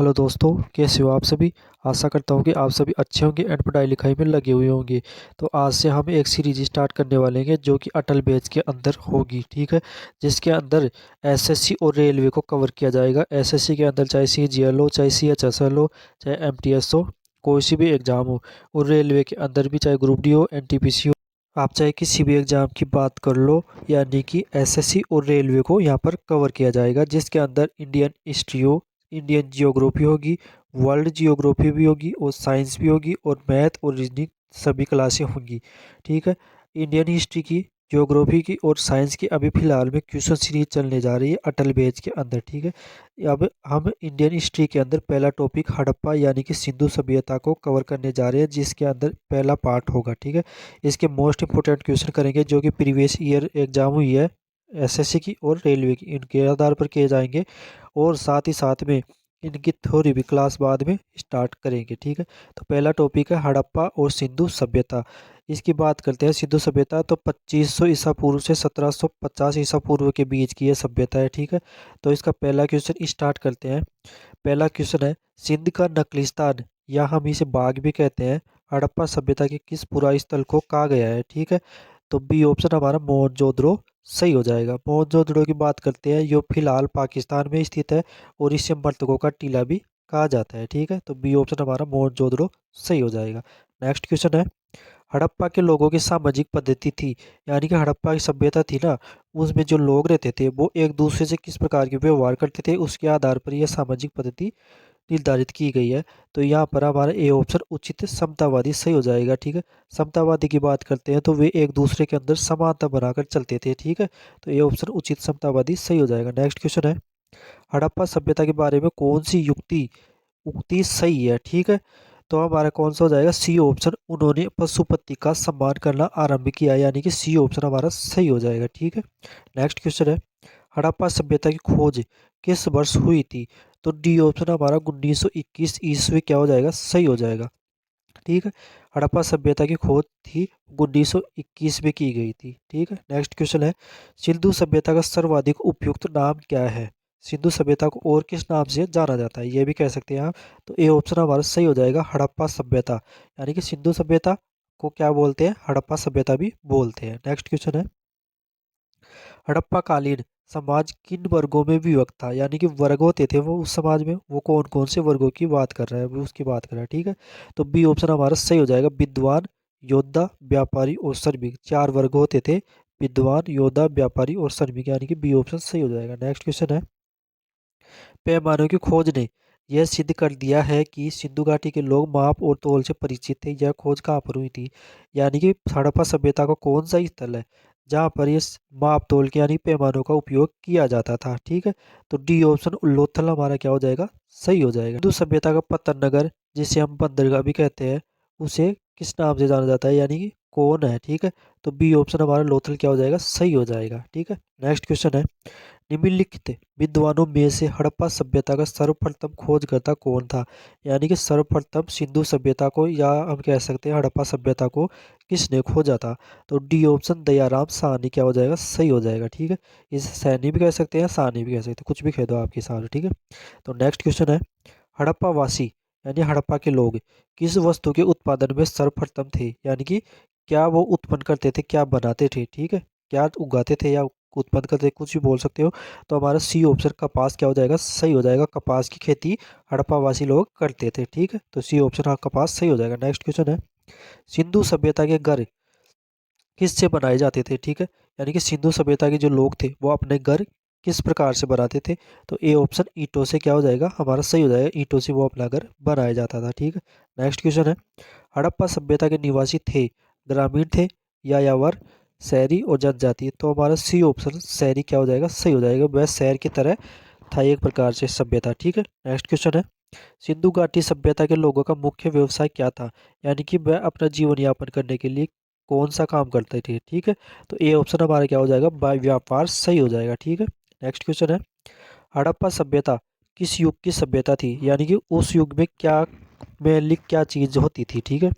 Hello दोस्तों, कैसे हो आप सभी। आशा करता हूँ कि आप सभी अच्छे होंगे एंड पढ़ाई लिखाई में लगे हुए होंगे। तो आज से हम एक सीरीज स्टार्ट करने वाले हैं जो कि अटल बैच के अंदर होगी, ठीक है। जिसके अंदर एसएससी और रेलवे को कवर किया जाएगा। एसएससी के अंदर चाहे सीजीएल हो, चाहे सीएचएसएल हो, चाहे एमटीएस हो, कोई सी भी एग्ज़ाम हो। और रेलवे के अंदर भी चाहे ग्रुप डी हो, एनटीपीसी हो, आप चाहे किसी भी एग्ज़ाम की बात कर लो, यानी कि एसएससी और रेलवे को यहाँ पर कवर किया जाएगा। जिसके अंदर इंडियन हिस्ट्री हो, इंडियन जियोग्राफी होगी, वर्ल्ड जियोग्राफी भी होगी, और साइंस भी होगी, और मैथ और रीजनिंग सभी क्लासें होंगी, ठीक है। इंडियन हिस्ट्री की, ज्योग्राफी की और साइंस की अभी फ़िलहाल में क्वेश्चन सीरीज चलने जा रही है अटल बैच के अंदर, ठीक है। अब हम इंडियन हिस्ट्री के अंदर पहला टॉपिक हड़प्पा यानी कि सिंधु सभ्यता को कवर करने जा रहे हैं, जिसके अंदर पहला पार्ट होगा, ठीक है। इसके मोस्ट इंपोर्टेंट क्वेश्चन करेंगे जो कि प्रीवियस ईयर एग्जाम हुई है एसएससी की और रेलवे की, इनके आधार पर किए जाएंगे। और साथ ही साथ में इनकी थ्योरी भी क्लास बाद में स्टार्ट करेंगे, ठीक है। तो पहला टॉपिक है हड़प्पा और सिंधु सभ्यता। इसकी बात करते हैं। सिंधु सभ्यता तो 2500 ईसा पूर्व से 1750 ईसा पूर्व के बीच की यह सभ्यता है, ठीक है। तो इसका पहला क्वेश्चन स्टार्ट करते हैं। पहला क्वेश्चन है, सिंध का नकलिस्तान या हम इसे बाग भी कहते हैं, हड़प्पा सभ्यता के किस पुरा स्थल को कहा गया है, ठीक है। तो बी ऑप्शन हमारा मोहनजोदड़ो सही हो जाएगा। मोहनजोदड़ो की बात करते हैं, जो फिलहाल पाकिस्तान में स्थित है और इसे मर्तकों का टीला भी कहा जाता है, ठीक है। तो बी ऑप्शन हमारा मोहनजोदड़ो सही हो जाएगा। नेक्स्ट क्वेश्चन है, हड़प्पा के लोगों की सामाजिक पद्धति थी, यानी कि हड़प्पा की सभ्यता थी ना, उसमें जो लोग रहते थे वो एक दूसरे से किस प्रकार के व्यवहार करते थे, उसके आधार पर यह सामाजिक पद्धति निर्धारित की गई है। तो यहाँ पर हमारा ए ऑप्शन उचित समतावादी सही हो जाएगा, ठीक है। समतावादी की बात करते हैं तो वे एक दूसरे के अंदर समानता बनाकर चलते थे, ठीक है। तो ये ऑप्शन उचित समतावादी सही हो जाएगा। नेक्स्ट क्वेश्चन है, हड़प्पा सभ्यता के बारे में कौन सी युक्ति उक्ति सही है, ठीक है। तो हमारा कौन सा हो जाएगा, सी ऑप्शन, उन्होंने पशुपति का सम्मान करना आरंभ किया, यानी कि सी ऑप्शन हमारा सही हो जाएगा, ठीक है। नेक्स्ट क्वेश्चन है, हड़प्पा सभ्यता की खोज किस वर्ष हुई थी। तो डी ऑप्शन हमारा 1921 ईस्वी क्या हो जाएगा, सही हो जाएगा, ठीक है। हड़प्पा सभ्यता की खोज थी 1921 में की गई थी, ठीक है। नेक्स्ट क्वेश्चन है, सिंधु सभ्यता का सर्वाधिक उपयुक्त नाम क्या है। सिंधु सभ्यता को और किस नाम से जाना जाता है, ये भी कह सकते हैं आप। तो ए ऑप्शन हमारा सही हो जाएगा, हड़प्पा सभ्यता, यानी कि सिंधु सभ्यता को क्या बोलते हैं, हड़प्पा सभ्यता भी बोलते हैं। नेक्स्ट क्वेश्चन है, हड़प्पा कालीन समाज किन वर्गों में विभक्त था, यानी कि वर्ग होते थे वो उस समाज में, वो कौन कौन से वर्गों की बात कर रहा है, वो उसकी बात कर रहा है, ठीक है। तो बी ऑप्शन हमारा सही हो जाएगा, विद्वान, योद्धा, व्यापारी और श्रमिक, चार वर्ग होते थे, विद्वान, योद्धा, व्यापारी और श्रमिक, यानी कि बी ऑप्शन सही हो जाएगा। नेक्स्ट क्वेश्चन है, पैमानों की खोज ने यह सिद्ध कर दिया है कि सिंधु घाटी के लोग माप और तौल से परिचित थे। यह खोज कहाँ पर हुई थी, यानी कि हड़प्पा सभ्यता का कौन सा स्थल है जहाँ पर ये माप तौल के यानी पैमानों का उपयोग किया जाता था, ठीक है। तो डी ऑप्शन लोथल हमारा क्या हो जाएगा, सही हो जाएगा। सिंधु सभ्यता का पतन नगर, जिसे हम बंदरगाह भी कहते हैं, उसे किस नाम से जाना जाता है, यानी कि कौन है, ठीक है। तो बी ऑप्शन हमारा लोथल क्या हो जाएगा, सही हो जाएगा, ठीक है। नेक्स्ट क्वेश्चन है, निम्नलिखित विद्वानों में से हड़प्पा सभ्यता का सर्वप्रथम खोजकर्ता कौन था, यानी कि सर्वप्रथम सिंधु सभ्यता को या हम कह सकते हैं हड़प्पा सभ्यता को किसने खोजा था। तो डी ऑप्शन दयाराम साहनी क्या हो जाएगा, सही हो जाएगा, ठीक है। इसे सैनी भी कह सकते हैं, साहनी भी कह सकते हैं, कुछ भी कह दो आपके हिसाब से, ठीक है। तो नेक्स्ट क्वेश्चन है, हड़प्पा वासी यानी हड़प्पा के लोग किस वस्तु के उत्पादन में सर्वप्रथम थे, यानी कि क्या वो उत्पन्न करते थे, क्या बनाते थे, ठीक है। क्या उगाते थे या उत्पन्न करते थे, कुछ भी बोल सकते हो। तो हमारा सी ऑप्शन कपास क्या हो जाएगा, सही हो जाएगा। कपास की खेती हड़प्पावासी लोग करते थे, ठीक है। तो सी ऑप्शन हाँ कपास सही हो जाएगा। नेक्स्ट क्वेश्चन है, सिंधु सभ्यता के घर किससे बनाए जाते थे, ठीक है। यानी कि सिंधु सभ्यता के जो लोग थे वो अपने घर किस प्रकार से बनाते थे। तो ए ऑप्शन ईंटों से क्या हो जाएगा, हमारा सही हो जाएगा, ईंटों से वो अपना घर बनाया जाता था, ठीक है। नेक्स्ट क्वेश्चन है, हड़प्पा सभ्यता के निवासी थे ग्रामीण थे या यावर, शहरी और जनजाति। तो हमारा सी ऑप्शन शहरी क्या हो जाएगा, सही हो जाएगा, वह शहर की तरह था एक प्रकार से सभ्यता, ठीक है। नेक्स्ट क्वेश्चन है, सिंधु घाटी सभ्यता के लोगों का मुख्य व्यवसाय क्या था, यानी कि वह अपना जीवन यापन करने के लिए कौन सा काम करते थे, ठीक है। तो ए ऑप्शन हमारा क्या हो जाएगा, व्यापार सही हो जाएगा, ठीक है। नेक्स्ट क्वेश्चन है, हड़प्पा सभ्यता किस युग की सभ्यता थी, यानी कि उस युग में क्या मेनली क्या चीज होती थी, ठीक है।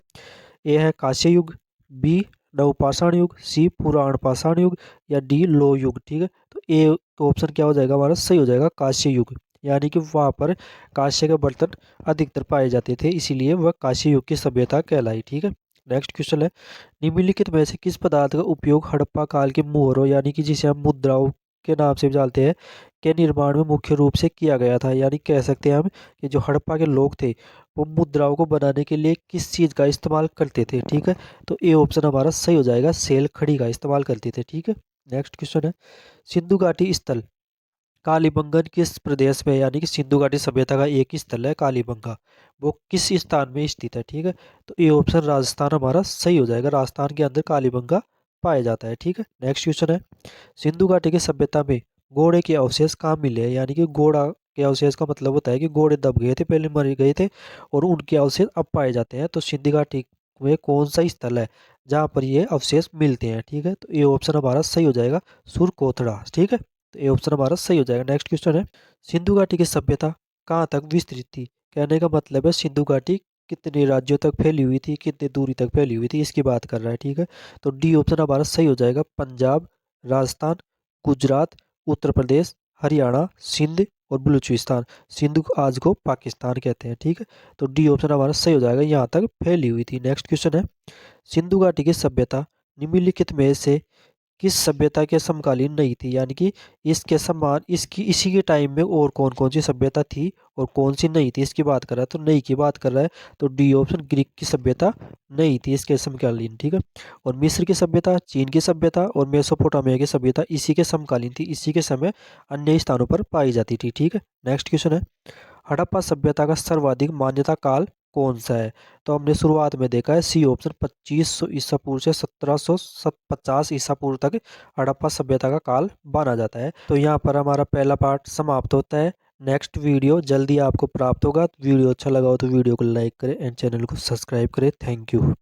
ए है कांस्य युग, बी नवपाषाण युग, सी पुराण पाषाण युग, या डी लो युग, ठीक है। तो ए ऑप्शन क्या हो जाएगा हमारा, सही हो जाएगा, कांस्य युग, यानी कि वहाँ पर कांस्य के बर्तन अधिकतर पाए जाते थे, इसीलिए वह कांस्य युग की सभ्यता कहलाई। ठीक है। नेक्स्ट क्वेश्चन है, निम्नलिखित में से किस पदार्थ का उपयोग हड़प्पा काल के मोहरों यानी कि जिसे हम मुद्राओं के नाम से भी जानते हैं के निर्माण में मुख्य रूप से किया गया था। यानी कह सकते हैं हम कि जो हड़प्पा के लोग थे वो मुद्राओं को बनाने के लिए किस चीज़ का इस्तेमाल करते थे। ठीक है। तो ए ऑप्शन हमारा सही हो जाएगा, सेल खड़ी का इस्तेमाल करते थे। ठीक है। नेक्स्ट क्वेश्चन है, सिंधु घाटी स्थल कालीबंगन किस प्रदेश में, यानी कि सिंधु घाटी सभ्यता का एक स्थल है कालीबंगा, वो किस स्थान में स्थित है। ठीक है। तो ये ऑप्शन राजस्थान हमारा सही हो जाएगा, राजस्थान के अंदर कालीबंगा पाया जाता है। ठीक है। नेक्स्ट क्वेश्चन है, सिंधु घाटी की सभ्यता में घोड़े के अवशेष कहाँ मिले हैं। यानी कि घोड़ा के अवशेष का मतलब होता है कि घोड़े दब गए थे, पहले मर गए थे और उनके अवशेष अब पाए जाते हैं। तो सिंधु घाटी में कौन सा स्थल है जहाँ पर ये अवशेष मिलते हैं। ठीक है। तो ये ऑप्शन हमारा सही हो जाएगा, सुरकोथड़ा। ठीक है। तो ये ऑप्शन हमारा सही हो जाएगा। नेक्स्ट क्वेश्चन है, सिंधु घाटी की सभ्यता कहाँ तक विस्तृत थी। कहने का मतलब है सिंधु घाटी कितने राज्यों तक फैली हुई थी, कितनी दूरी तक फैली हुई थी, इसकी बात कर रहा है। ठीक है। तो डी ऑप्शन हमारा सही हो जाएगा, पंजाब, राजस्थान, गुजरात, उत्तर प्रदेश, हरियाणा, सिंध और बलूचिस्तान। सिंधु आज को पाकिस्तान कहते हैं। ठीक है। तो डी ऑप्शन हमारा सही हो जाएगा, यहाँ तक फैली हुई थी। नेक्स्ट क्वेश्चन है, सिंधु घाटी की सभ्यता निम्नलिखित में से किस सभ्यता के समकालीन नहीं थी। यानी कि इसके समान इसकी इसी के टाइम में और कौन कौन सी सभ्यता थी और कौन सी नहीं थी, इसकी बात कर रहा है। तो नहीं की बात कर रहा है, तो डी ऑप्शन ग्रीक की सभ्यता नहीं थी इसके समकालीन। ठीक है। और मिस्र की सभ्यता, चीन की सभ्यता और मेसोपोटामिया की सभ्यता इसी के समकालीन थी, इसी के समय अन्य स्थानों पर पाई जाती थी। ठीक है। नेक्स्ट क्वेश्चन है, हड़प्पा सभ्यता का सर्वाधिक मान्यता काल कौन सा है। तो हमने शुरुआत में देखा है सी ऑप्शन 2500 ईसा पूर्व से 1750 ईसा पूर्व तक हड़प्पा सभ्यता का काल माना जाता है। तो यहाँ पर हमारा पहला पार्ट समाप्त होता है। नेक्स्ट वीडियो जल्दी आपको प्राप्त होगा। वीडियो अच्छा लगा हो तो वीडियो को लाइक करें एंड चैनल को सब्सक्राइब करें। Thank you.